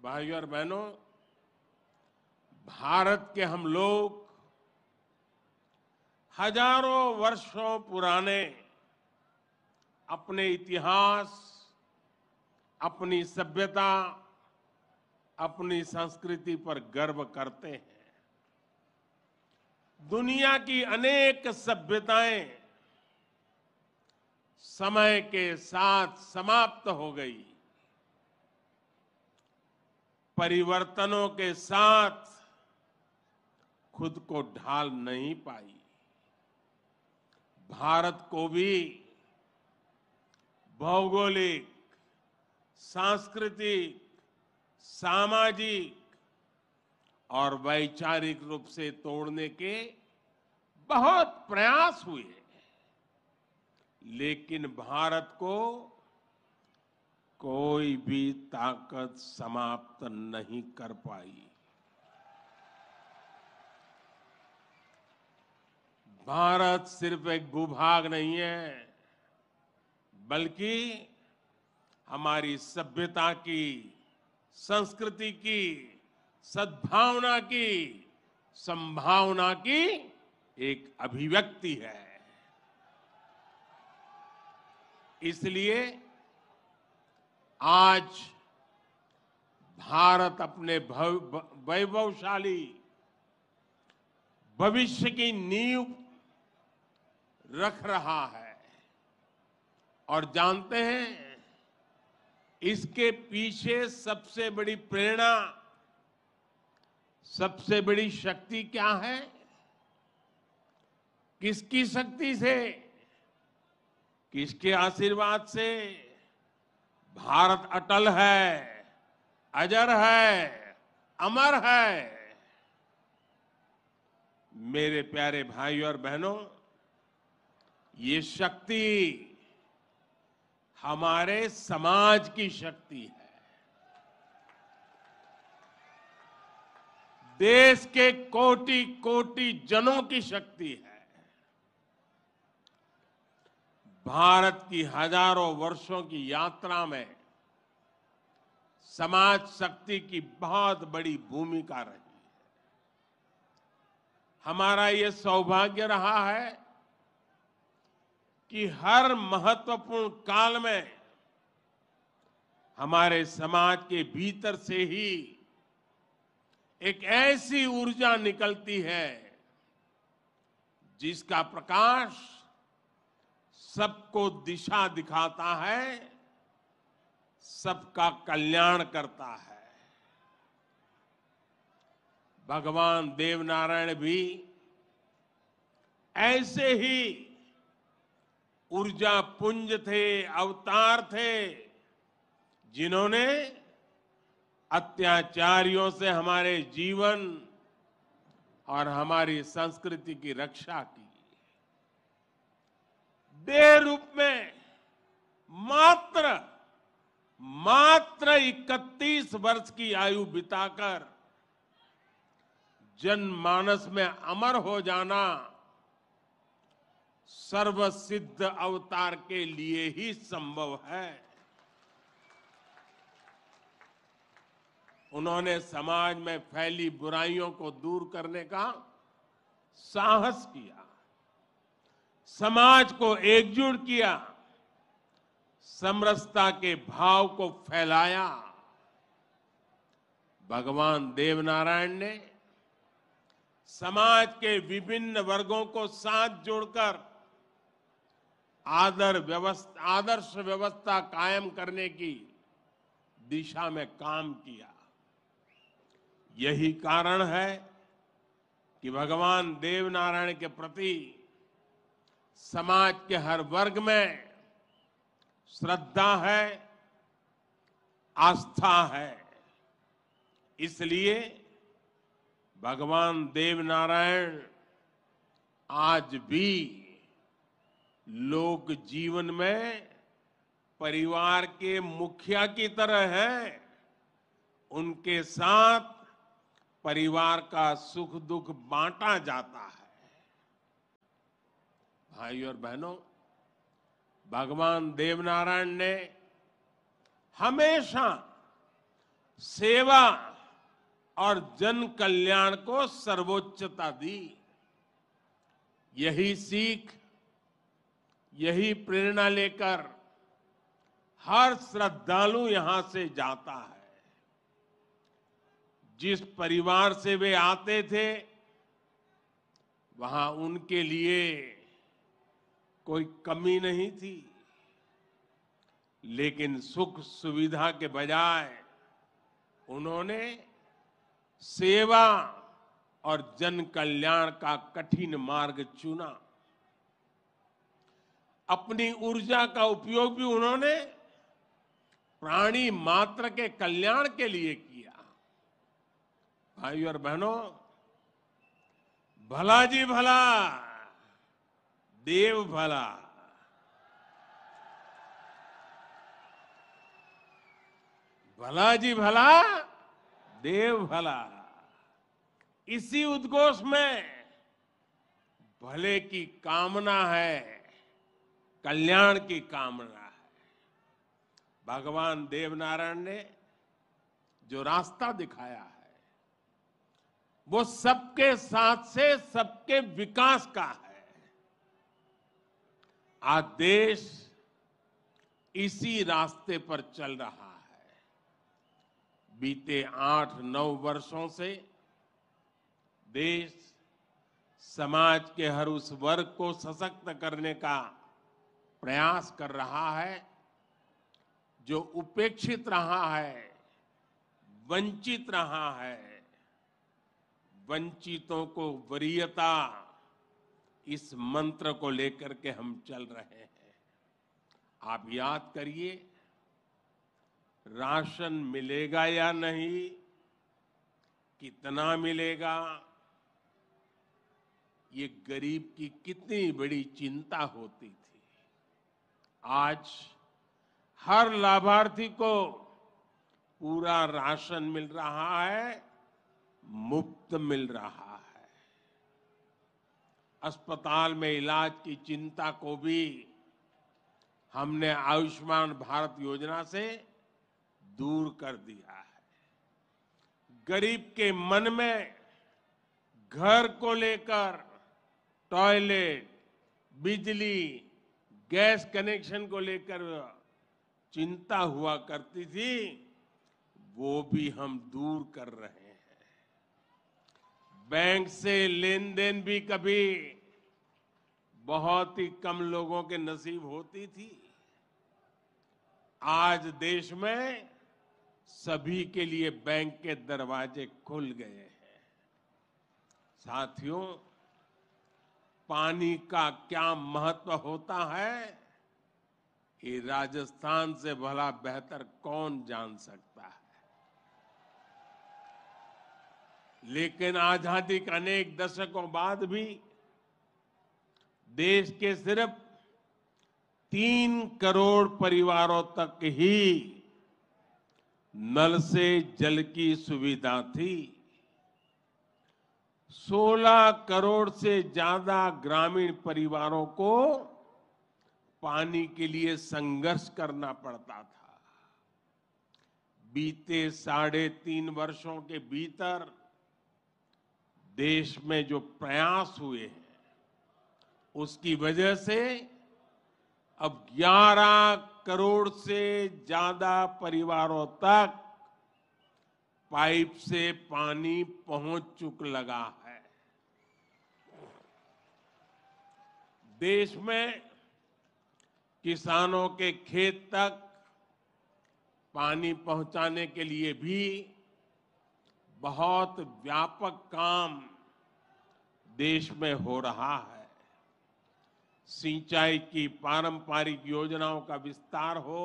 भाइयों और बहनों, भारत के हम लोग हजारों वर्षों पुराने अपने इतिहास, अपनी सभ्यता, अपनी संस्कृति पर गर्व करते हैं। दुनिया की अनेक सभ्यताएं समय के साथ समाप्त हो गई, परिवर्तनों के साथ खुद को ढाल नहीं पाई। भारत को भी भौगोलिक, सांस्कृतिक, सामाजिक और वैचारिक रूप से तोड़ने के बहुत प्रयास हुए, लेकिन भारत को कोई भी ताकत समाप्त नहीं कर पाई। भारत सिर्फ एक भूभाग नहीं है, बल्कि हमारी सभ्यता की, संस्कृति की, सद्भावना की, संभावना की एक अभिव्यक्ति है। इसलिए आज भारत अपने वैभवशाली भविष्य की नींव रख रहा है और जानते हैं, इसके पीछे सबसे बड़ी प्रेरणा, सबसे बड़ी शक्ति क्या है? किसकी शक्ति से, किसके आशीर्वाद से? भारत अटल है, अजर है, अमर है। मेरे प्यारे भाइयों और बहनों, ये शक्ति हमारे समाज की शक्ति है, देश के कोटि कोटि जनों की शक्ति है। भारत की हजारों वर्षों की यात्रा में समाज शक्ति की बहुत बड़ी भूमिका रही है। हमारा ये सौभाग्य रहा है कि हर महत्वपूर्ण काल में हमारे समाज के भीतर से ही एक ऐसी ऊर्जा निकलती है जिसका प्रकाश सबको दिशा दिखाता है, सबका कल्याण करता है। भगवान देवनारायण भी ऐसे ही ऊर्जा पुंज थे, अवतार थे, जिन्होंने अत्याचारियों से हमारे जीवन और हमारी संस्कृति की रक्षा की। देह रूप में मात्र 31 वर्ष की आयु बिताकर जनमानस में अमर हो जाना सर्वसिद्ध अवतार के लिए ही संभव है। उन्होंने समाज में फैली बुराइयों को दूर करने का साहस किया, समाज को एकजुट किया, समरसता के भाव को फैलाया। भगवान देवनारायण ने समाज के विभिन्न वर्गों को साथ जोड़कर आदर्श व्यवस्था कायम करने की दिशा में काम किया। यही कारण है कि भगवान देवनारायण के प्रति समाज के हर वर्ग में श्रद्धा है, आस्था है। इसलिए भगवान देवनारायण आज भी लोक जीवन में परिवार के मुखिया की तरह हैं। उनके साथ परिवार का सुख दुख बांटा जाता है। भाइयों और बहनों, भगवान देवनारायण ने हमेशा सेवा और जन कल्याण को सर्वोच्चता दी। यही सीख, यही प्रेरणा लेकर हर श्रद्धालु यहां से जाता है। जिस परिवार से वे आते थे, वहां उनके लिए कोई कमी नहीं थी, लेकिन सुख सुविधा के बजाय उन्होंने सेवा और जन कल्याण का कठिन मार्ग चुना। अपनी ऊर्जा का उपयोग भी उन्होंने प्राणी मात्र के कल्याण के लिए किया। भाइयों और बहनों, भला जी भला, देव भला। भला जी भला, देव भला। इसी उद्घोष में भले की कामना है, कल्याण की कामना है। भगवान देवनारायण ने जो रास्ता दिखाया है, वो सबके साथ से सबके विकास का है। आज देश इसी रास्ते पर चल रहा है। बीते 8-9 वर्षों से देश समाज के हर उस वर्ग को सशक्त करने का प्रयास कर रहा है जो उपेक्षित रहा है, वंचित रहा है। वंचितों को वरीयता, इस मंत्र को लेकर के हम चल रहे हैं। आप याद करिए, राशन मिलेगा या नहीं, कितना मिलेगा, ये गरीब की कितनी बड़ी चिंता होती थी। आज हर लाभार्थी को पूरा राशन मिल रहा है, मुफ्त मिल रहा है। अस्पताल में इलाज की चिंता को भी हमने आयुष्मान भारत योजना से दूर कर दिया है। गरीब के मन में घर को लेकर टॉयलेट, बिजली, गैस कनेक्शन को लेकर चिंता हुआ करती थी, वो भी हम दूर कर रहे हैं। बैंक से लेन देन भी कभी बहुत ही कम लोगों के नसीब होती थी। आज देश में सभी के लिए बैंक के दरवाजे खुल गए हैं। साथियों, पानी का क्या महत्व होता है, ये राजस्थान से भला बेहतर कौन जान सकता है। लेकिन आजादी के अनेक दशकों बाद भी देश के सिर्फ 3 करोड़ परिवारों तक ही नल से जल की सुविधा थी। 16 करोड़ से ज्यादा ग्रामीण परिवारों को पानी के लिए संघर्ष करना पड़ता था। बीते 3.5 वर्षों के भीतर देश में जो प्रयास हुए हैं, उसकी वजह से अब 11 करोड़ से ज्यादा परिवारों तक पाइप से पानी पहुंच चुक लगा है। देश में किसानों के खेत तक पानी पहुंचाने के लिए भी बहुत व्यापक काम देश में हो रहा है। सिंचाई की पारंपरिक योजनाओं का विस्तार हो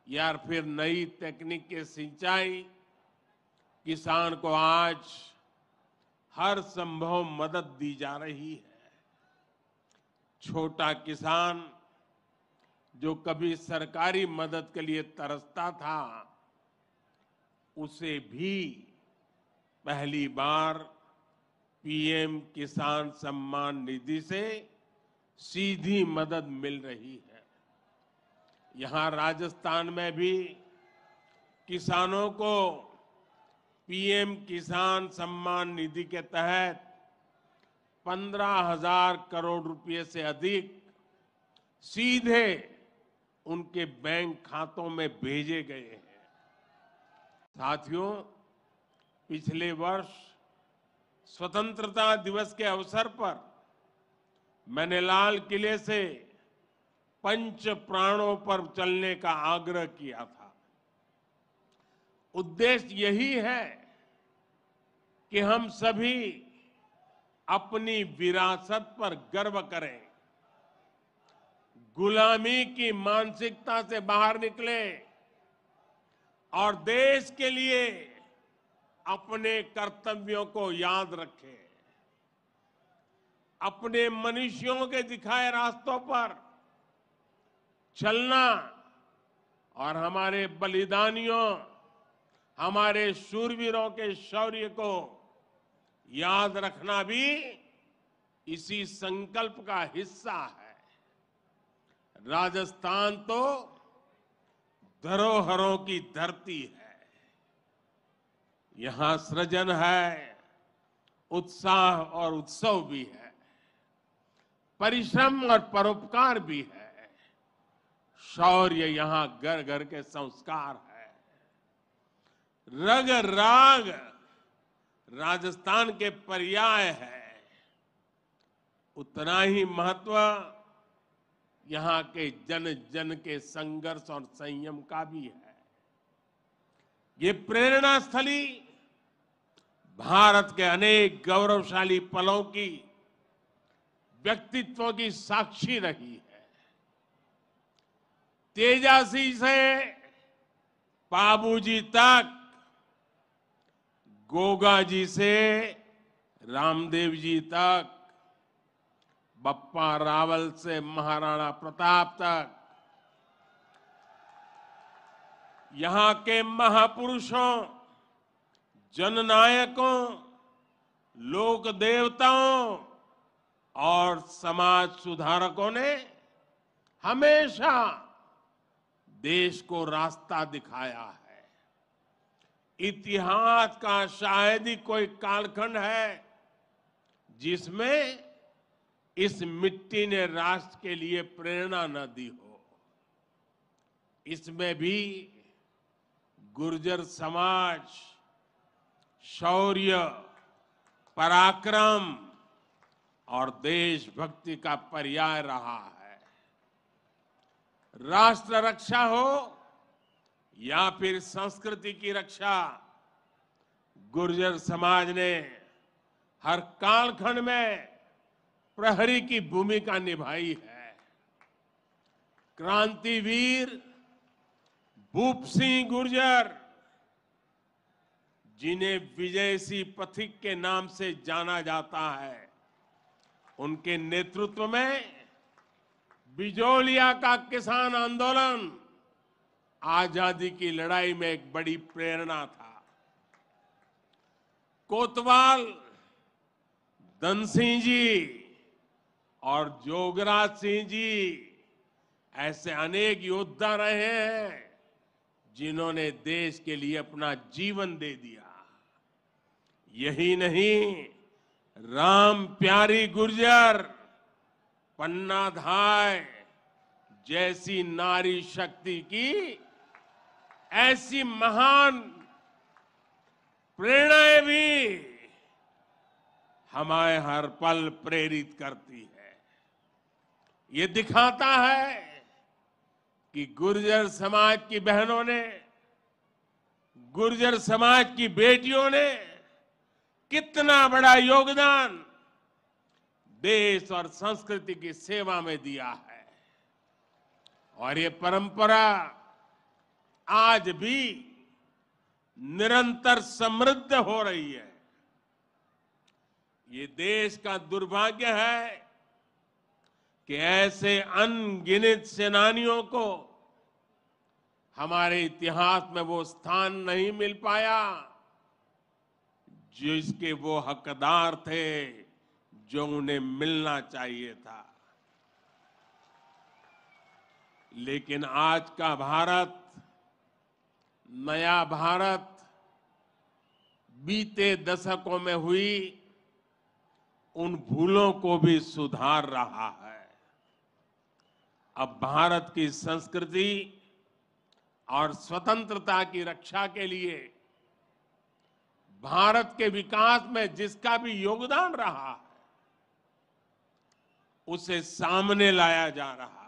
या फिर नई तकनीक के सिंचाई, किसान को आज हर संभव मदद दी जा रही है। छोटा किसान जो कभी सरकारी मदद के लिए तरसता था, उसे भी पहली बार पीएम किसान सम्मान निधि से सीधी मदद मिल रही है। यहां राजस्थान में भी किसानों को पीएम किसान सम्मान निधि के तहत 15,000 करोड़ रुपए से अधिक सीधे उनके बैंक खातों में भेजे गए हैं। साथियों, पिछले वर्ष स्वतंत्रता दिवस के अवसर पर मैंने लाल किले से पंच प्राणों पर चलने का आग्रह किया था। उद्देश्य यही है कि हम सभी अपनी विरासत पर गर्व करें, गुलामी की मानसिकता से बाहर निकले और देश के लिए अपने कर्तव्यों को याद रखें। अपने मनुष्यों के दिखाए रास्तों पर चलना और हमारे बलिदानियों, हमारे शूरवीरों के शौर्य को याद रखना भी इसी संकल्प का हिस्सा है। राजस्थान तो धरोहरों की धरती है। यहां सृजन है, उत्साह और उत्सव भी है, परिश्रम और परोपकार भी है, शौर्य यहां घर घर के संस्कार है। रग राग राजस्थान के पर्याय है। उतना ही महत्व यहां के जन जन के संघर्ष और संयम का भी है। ये प्रेरणा स्थली भारत के अनेक गौरवशाली पलों की, व्यक्तित्वों की साक्षी रही है। तेजासी से बाबूजी तक, गोगा जी से रामदेव जी तक, बप्पा रावल से महाराणा प्रताप तक, यहां के महापुरुषों, जननायकों, लोक देवताओं और समाज सुधारकों ने हमेशा देश को रास्ता दिखाया है। इतिहास का शायद ही कोई कालखंड है जिसमें इस मिट्टी ने राष्ट्र के लिए प्रेरणा न दी हो। इसमें भी गुर्जर समाज शौर्य, पराक्रम और देशभक्ति का पर्याय रहा है। राष्ट्र रक्षा हो या फिर संस्कृति की रक्षा, गुर्जर समाज ने हर कालखंड में प्रहरी की भूमिका निभाई है। क्रांतिवीर भूप सिंह गुर्जर, जिन्हें विजय सिंह पथिक के नाम से जाना जाता है, उनके नेतृत्व में बिजोलिया का किसान आंदोलन आजादी की लड़ाई में एक बड़ी प्रेरणा था। कोतवाल धन सिंह जी और जोगराज सिंह जी ऐसे अनेक योद्धा रहे हैं जिन्होंने देश के लिए अपना जीवन दे दिया। यही नहीं, राम प्यारी गुर्जर, पन्ना धाय जैसी नारी शक्ति की ऐसी महान प्रेरणाएं भी हमें हर पल प्रेरित करती है। ये दिखाता है कि गुर्जर समाज की बहनों ने, गुर्जर समाज की बेटियों ने कितना बड़ा योगदान देश और संस्कृति की सेवा में दिया है। और ये परंपरा आज भी निरंतर समृद्ध हो रही है। ये देश का दुर्भाग्य है कि ऐसे अनगिनत सेनानियों को हमारे इतिहास में वो स्थान नहीं मिल पाया जिसके वो हकदार थे, जो उन्हें मिलना चाहिए था। लेकिन आज का भारत नया भारत बीते दशकों में हुई उन भूलों को भी सुधार रहा है। अब भारत की संस्कृति और स्वतंत्रता की रक्षा के लिए भारत के विकास में जिसका भी योगदान रहा है उसे सामने लाया जा रहा है।